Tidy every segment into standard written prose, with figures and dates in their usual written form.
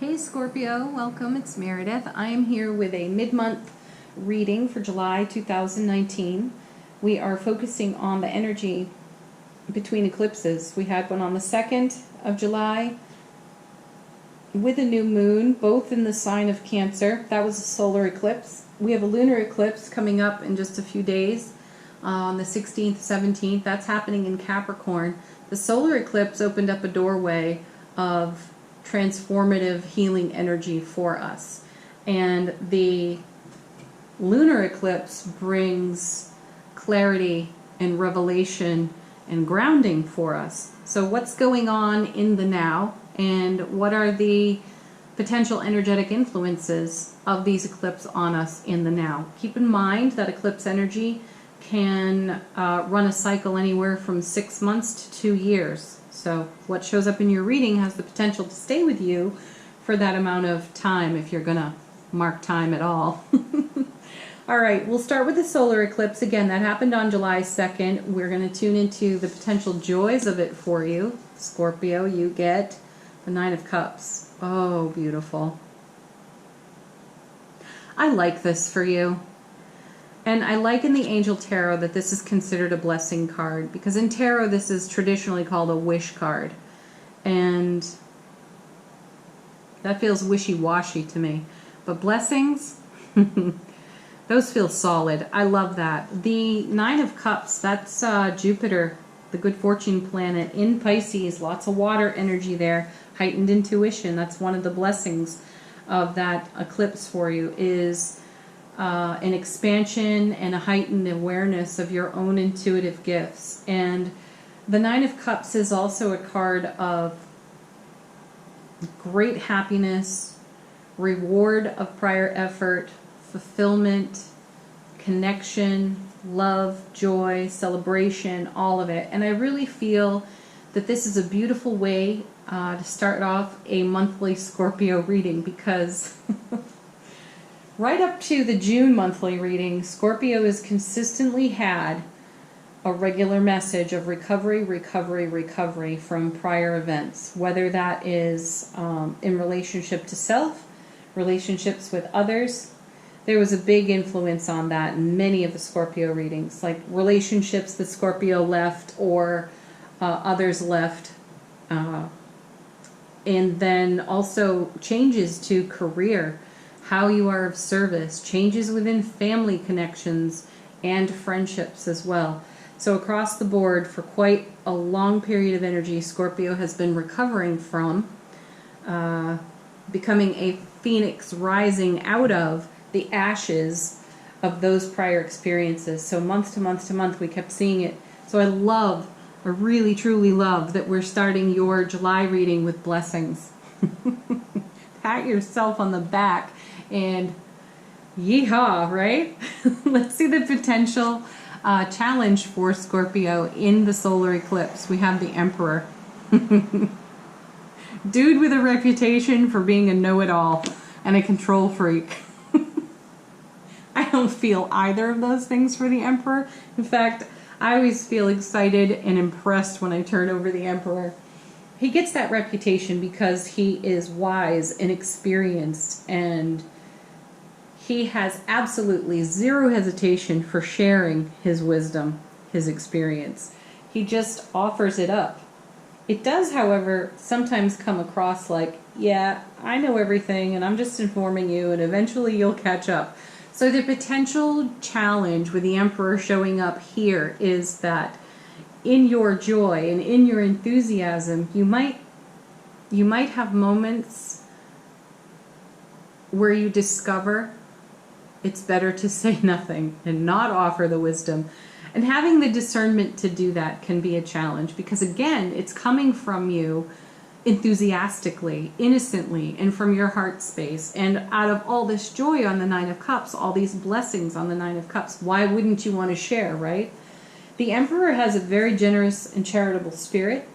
Hey Scorpio, welcome. It's Meredith. I am here with a mid-month reading for July 2019. We are focusing on the energy between eclipses. We had one on the 2nd of July with a new moon, both in the sign of Cancer. That was a solar eclipse. We have a lunar eclipse coming up in just a few days on the 16th, 17th. That's happening in Capricorn. The solar eclipse opened up a doorway of transformative healing energy for us, and the lunar eclipse brings clarity and revelation and grounding for us. So what's going on in the now, and what are the potential energetic influences of these eclipses on us in the now? Keep in mind that eclipse energy can run a cycle anywhere from 6 months to 2 years. So what shows up in your reading has the potential to stay with you for that amount of time, if you're going to mark time at all. All right, we'll start with the solar eclipse. Again, that happened on July 2nd. We're going to tune into the potential joys of it for you. Scorpio, you get the 9 of Cups. Oh, beautiful. I like this for you. And I like in the Angel Tarot that this is considered a blessing card, because in tarot this is traditionally called a wish card. And that feels wishy-washy to me. But blessings, those feel solid. I love that. The 9 of Cups, that's Jupiter, the good fortune planet in Pisces. Lots of water energy there. Heightened intuition. That's one of the blessings of that eclipse for you, is an expansion and a heightened awareness of your own intuitive gifts. And the 9 of Cups is also a card of great happiness, reward of prior effort, fulfillment, connection, love, joy, celebration, all of it. And I really feel that this is a beautiful way to start off a monthly Scorpio reading, because right up to the June monthly reading, Scorpio has consistently had a regular message of recovery, recovery, recovery from prior events, whether that is in relationship to self, relationships with others. There was a big influence on that in many of the Scorpio readings, like relationships that Scorpio left or others left. And then also changes to career, how you are of service, changes within family connections and friendships as well. So across the board, for quite a long period of energy, Scorpio has been recovering from becoming a phoenix rising out of the ashes of those prior experiences. So month to month to month, we kept seeing it. So I really truly love that we're starting your July reading with blessings. Pat yourself on the back and yeehaw, right? Let's see the potential challenge for Scorpio in the solar eclipse. We have the Emperor. Dude with a reputation for being a know-it-all and a control freak. I don't feel either of those things for the Emperor. In fact, I always feel excited and impressed when I turn over the Emperor. He gets that reputation because he is wise and experienced, and he has absolutely zero hesitation for sharing his wisdom, his experience. He just offers it up. It does, however, sometimes come across like, yeah, I know everything and I'm just informing you and eventually you'll catch up. So the potential challenge with the Emperor showing up here is that in your joy and in your enthusiasm, you might have moments where you discover it's better to say nothing and not offer the wisdom. And having the discernment to do that can be a challenge, because again, it's coming from you enthusiastically, innocently, and from your heart space. And out of all this joy on the 9 of Cups, all these blessings on the 9 of Cups, why wouldn't you want to share, right? The Emperor has a very generous and charitable spirit.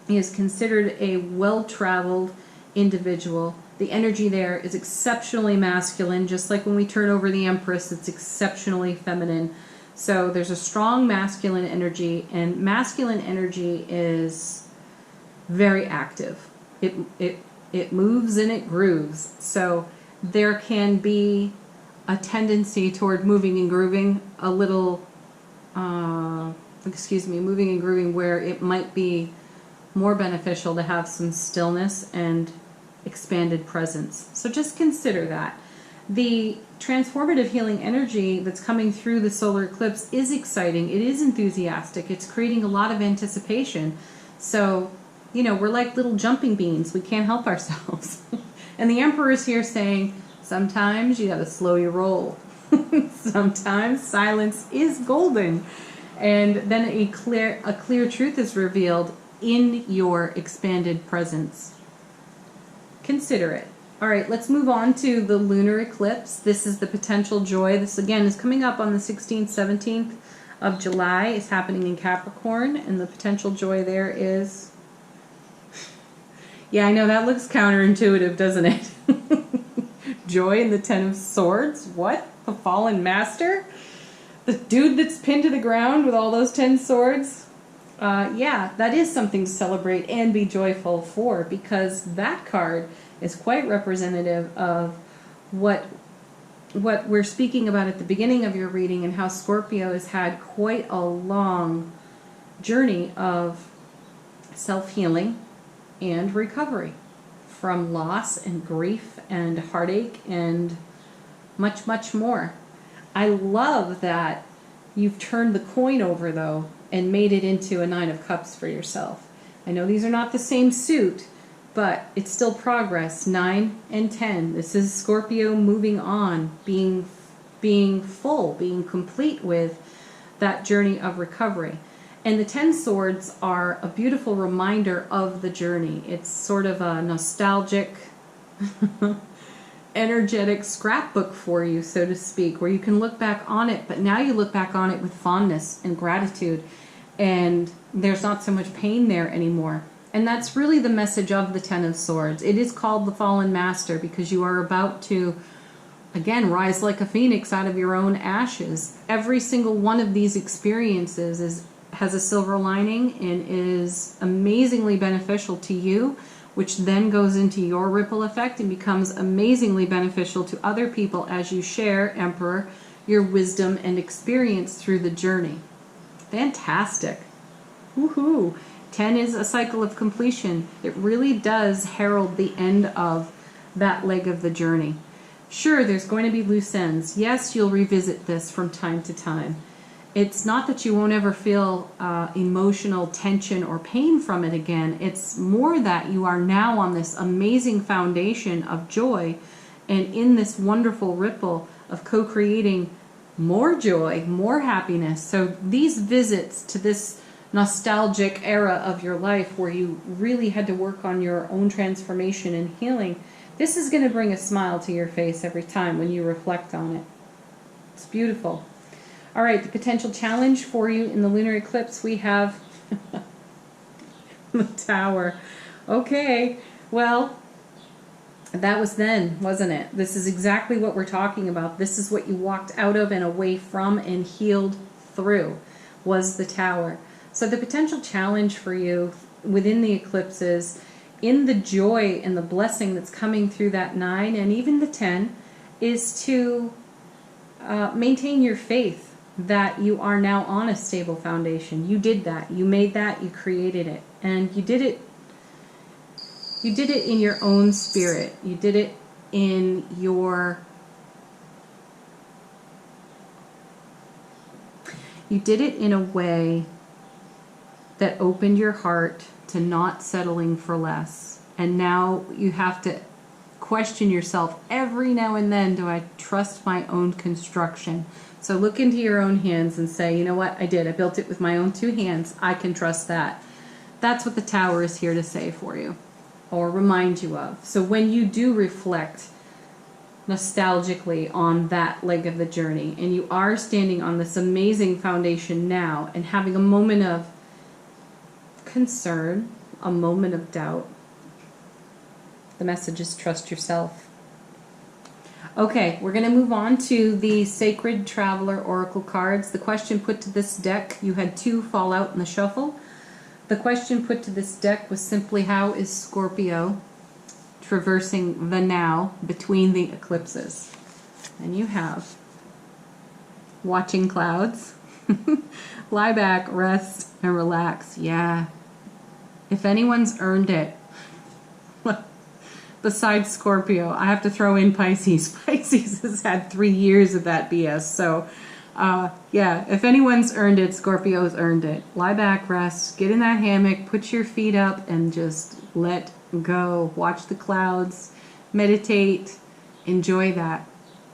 He is considered a well-traveled individual. The energy there is exceptionally masculine, just like when we turn over the Empress, it's exceptionally feminine. So there's a strong masculine energy, and masculine energy is very active. It It moves and it grooves. So there can be a tendency toward moving and grooving a little, moving and grooving where it might be more beneficial to have some stillness and expanded presence. So just consider that. The transformative healing energy that's coming through the solar eclipse is exciting. It is enthusiastic. It's creating a lot of anticipation. So, you know, we're like little jumping beans. We can't help ourselves. And the Emperor's here saying, sometimes you gotta slow your roll. Sometimes silence is golden. And then a clear truth is revealed in your expanded presence. Consider it. All right, let's move on to the lunar eclipse. This is the potential joy. This again is coming up on the 16th, 17th of July. It's happening in Capricorn, and the potential joy there is, yeah, I know that looks counterintuitive, doesn't it? Joy in the Ten of Swords. What? The fallen master? The dude that's pinned to the ground with all those 10 swords? Yeah, that is something to celebrate and be joyful for, because that card is quite representative of what we're speaking about at the beginning of your reading, and how Scorpio has had quite a long journey of self-healing and recovery from loss and grief and heartache and much, much more. I love that you've turned the coin over, though, and made it into a 9 of Cups for yourself. I know these are not the same suit, but it's still progress. 9 and 10. This is Scorpio moving on, being full, being complete with that journey of recovery. And the 10 swords are a beautiful reminder of the journey. It's sort of a nostalgic, energetic scrapbook for you, so to speak, where you can look back on it, but now you look back on it with fondness and gratitude, and there's not so much pain there anymore. And that's really the message of the Ten of Swords. It is called the Fallen Master because you are about to, again, rise like a phoenix out of your own ashes. Every single one of these experiences has a silver lining and is amazingly beneficial to you, which then goes into your ripple effect and becomes amazingly beneficial to other people as you share, Emperor, your wisdom and experience through the journey. Fantastic. Woohoo. 10 is a cycle of completion. It really does herald the end of that leg of the journey. Sure, there's going to be loose ends. Yes, you'll revisit this from time to time. It's not that you won't ever feel emotional tension or pain from it again. It's more that you are now on this amazing foundation of joy, and in this wonderful ripple of co-creating more joy, more happiness. So these visits to this nostalgic era of your life where you really had to work on your own transformation and healing, this is going to bring a smile to your face every time when you reflect on it. It's beautiful. All right, the potential challenge for you in the lunar eclipse, we have the Tower. Okay, well, that was then, wasn't it? This is exactly what we're talking about. This is what you walked out of and away from and healed through, was the Tower. So the potential challenge for you within the eclipses, in the joy and the blessing that's coming through that 9 and even the 10, is to maintain your faith that you are now on a stable foundation. You did that. You made that. You created it. And you did it in your own spirit. You did it in your... You did it in a way that opened your heart to not settling for less. And now you have to question yourself every now and then, do I trust my own construction? So look into your own hands and say, you know what, I did. I built it with my own 2 hands. I can trust that. That's what the Tower is here to say for you, or remind you of. So when you do reflect nostalgically on that leg of the journey, and you are standing on this amazing foundation now and having a moment of concern, a moment of doubt, the message is trust yourself. Okay, we're going to move on to the Sacred Traveler Oracle cards. The question put to this deck, you had 2 fall out in the shuffle. The question put to this deck was simply, how is Scorpio traversing the now between the eclipses. And you have watching clouds, lie back, rest, and relax. Yeah. If anyone's earned it, besides Scorpio, I have to throw in Pisces. Pisces has had 3 years of that BS. So, yeah, if anyone's earned it, Scorpio's earned it. Lie back, rest, get in that hammock, put your feet up, and just let go. Watch the clouds, meditate, enjoy that.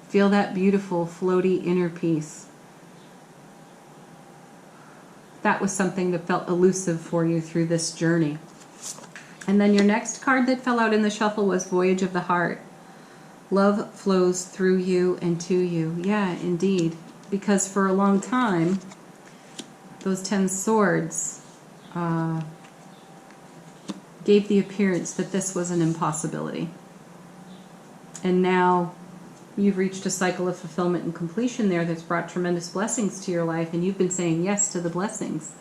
Feel that beautiful, floaty inner peace. That was something that felt elusive for you through this journey. And then your next card that fell out in the shuffle was Voyage of the Heart. Love flows through you and to you. Yeah, indeed. Because for a long time, those 10 swords gave the appearance that this was an impossibility. And now you've reached a cycle of fulfillment and completion there that's brought tremendous blessings to your life, and you've been saying yes to the blessings.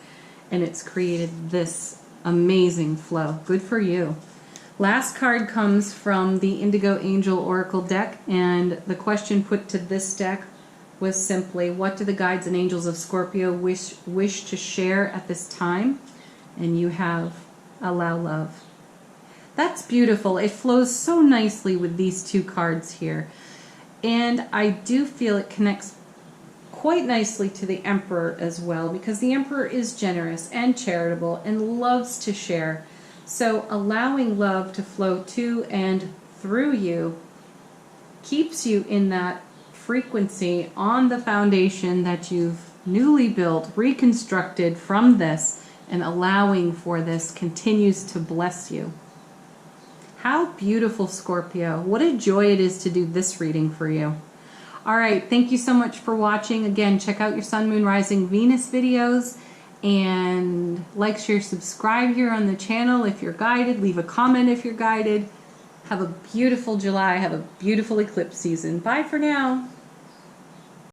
And it's created this amazing flow. Good for you. Last card comes from the Indigo Angel Oracle deck, and the question put to this deck was simply, what do the guides and angels of Scorpio wish to share at this time? And you have allow love. That's beautiful. It flows so nicely with these two cards here. And I do feel it connects quite nicely to the Emperor as well, because the Emperor is generous and charitable and loves to share. So allowing love to flow to and through you keeps you in that frequency on the foundation that you've newly built, reconstructed from this, and allowing for this continues to bless you. How beautiful, Scorpio. What a joy it is to do this reading for you. All right, thank you so much for watching. Again, check out your Sun, Moon, Rising, Venus videos, and like, share, subscribe here on the channel if you're guided. Leave a comment if you're guided. Have a beautiful July. Have a beautiful eclipse season. Bye for now.